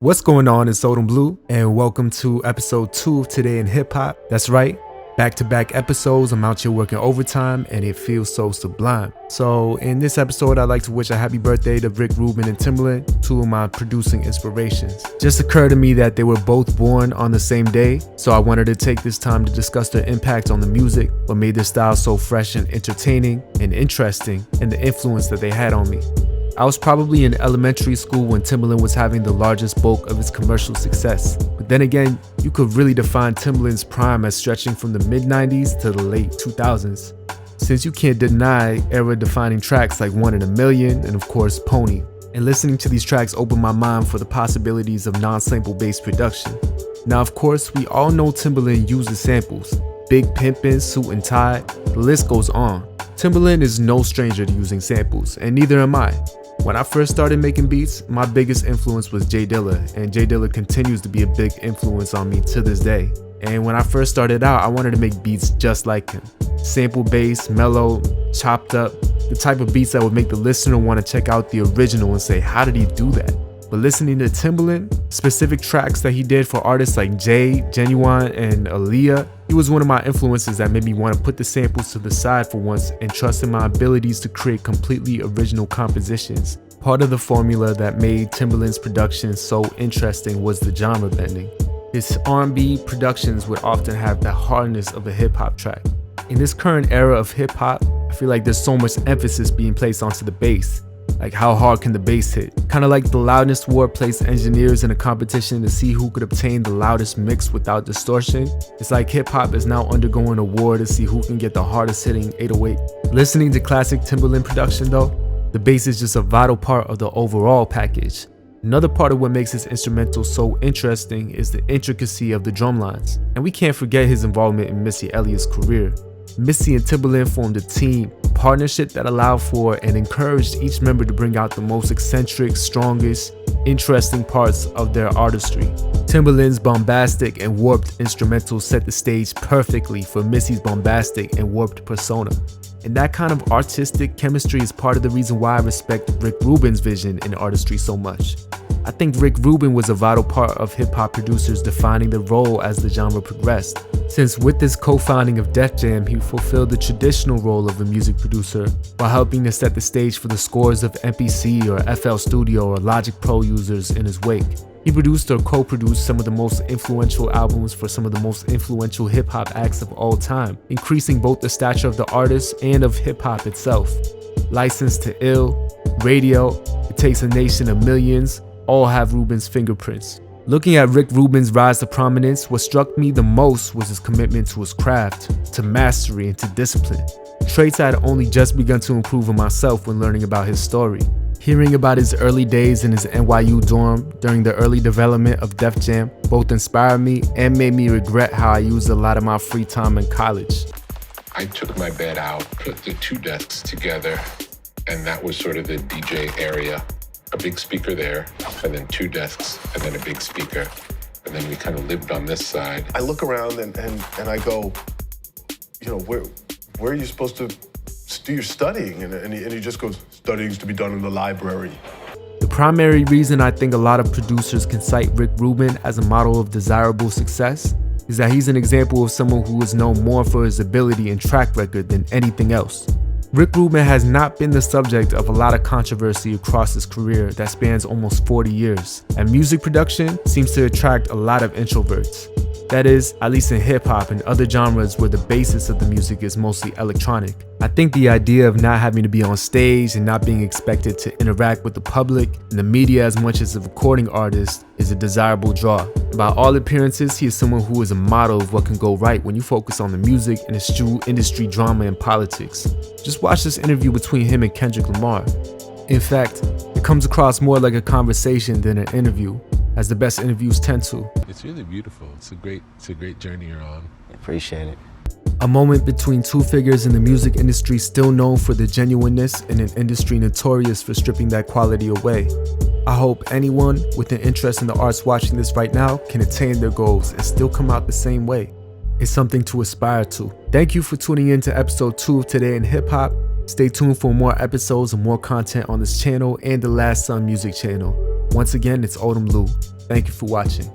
What's going on? It's Odom Blue, and welcome to episode 2 of Today in Hip Hop. That's right, back-to-back episodes. I'm out here working overtime, and it feels so sublime. So, in this episode, I'd like to wish a happy birthday to Rick Rubin and Timbaland, two of my producing inspirations. Just occurred to me that they were both born on the same day, so I wanted to take this time to discuss their impact on the music, what made their style so fresh and entertaining and interesting, and the influence that they had on me. I was probably in elementary school when Timbaland was having the largest bulk of his commercial success. But then again, you could really define Timbaland's prime as stretching from the mid-90s to the late 2000s. Since you can't deny era-defining tracks like One in a Million and of course Pony. And listening to these tracks opened my mind for the possibilities of non-sample based production. Now of course, we all know Timbaland uses samples. Big Pimpin', Suit and Tie, the list goes on. Timbaland is no stranger to using samples, and neither am I. When I first started making beats, my biggest influence was J Dilla, and J Dilla continues to be a big influence on me to this day. And when I first started out, I wanted to make beats just like him. Sample based, mellow, chopped up, the type of beats that would make the listener want to check out the original and say, how did he do that? But listening to Timbaland, specific tracks that he did for artists like Jay, Genuine, and Aaliyah, he was one of my influences that made me want to put the samples to the side for once and trust in my abilities to create completely original compositions. Part of the formula that made Timbaland's production so interesting was the genre bending. His R&B productions would often have the hardness of a hip-hop track. In this current era of hip-hop, I feel like there's so much emphasis being placed onto the bass. Like how hard can the bass hit? Kind of like the loudness war placed engineers in a competition to see who could obtain the loudest mix without distortion. It's like hip hop is now undergoing a war to see who can get the hardest hitting 808. Listening to classic Timbaland production though, the bass is just a vital part of the overall package. Another part of what makes his instrumental so interesting is the intricacy of the drum lines. And we can't forget his involvement in Missy Elliott's career. Missy and Timbaland formed a team, a partnership that allowed for and encouraged each member to bring out the most eccentric, strongest, interesting parts of their artistry. Timbaland's bombastic and warped instrumentals set the stage perfectly for Missy's bombastic and warped persona. And that kind of artistic chemistry is part of the reason why I respect Rick Rubin's vision and artistry so much. I think Rick Rubin was a vital part of hip-hop producers defining the role as the genre progressed. Since with his co-founding of Def Jam, he fulfilled the traditional role of a music producer while helping to set the stage for the scores of MPC or FL Studio or Logic Pro users in his wake. He produced or co-produced some of the most influential albums for some of the most influential hip-hop acts of all time, increasing both the stature of the artist and of hip-hop itself. Licensed to Ill, Radio, It Takes a Nation of Millions, all have Rubin's fingerprints. Looking at Rick Rubin's rise to prominence, what struck me the most was his commitment to his craft, to mastery, and to discipline. Traits I had only just begun to improve on myself when learning about his story. Hearing about his early days in his NYU dorm during the early development of Def Jam both inspired me and made me regret how I used a lot of my free time in college. I took my bed out, put the two desks together, and that was sort of the DJ area. A big speaker there, and then two desks, and then a big speaker. And then we kind of lived on this side. I look around and I go, you know, where are you supposed to do your studying? And he just goes, studying's to be done in the library. The primary reason I think a lot of producers can cite Rick Rubin as a model of desirable success is that he's an example of someone who is known more for his ability and track record than anything else. Rick Rubin has not been the subject of a lot of controversy across his career that spans almost 40 years, and music production seems to attract a lot of introverts. That is, at least in hip-hop and other genres where the basis of the music is mostly electronic. I think the idea of not having to be on stage and not being expected to interact with the public and the media as much as a recording artist is a desirable draw. By all appearances, he is someone who is a model of what can go right when you focus on the music and eschew industry drama and politics. Just watch this interview between him and Kendrick Lamar. In fact, it comes across more like a conversation than an interview, as the best interviews tend to. It's really beautiful. It's a great journey you're on. Appreciate it. A moment between two figures in the music industry still known for their genuineness and an industry notorious for stripping that quality away. I hope anyone with an interest in the arts watching this right now can attain their goals and still come out the same way. It's something to aspire to. Thank you for tuning in to episode 2 of Today in Hip Hop. Stay tuned for more episodes and more content on this channel and the Last Sun Music channel. Once again, it's Odom Blue. Thank you for watching.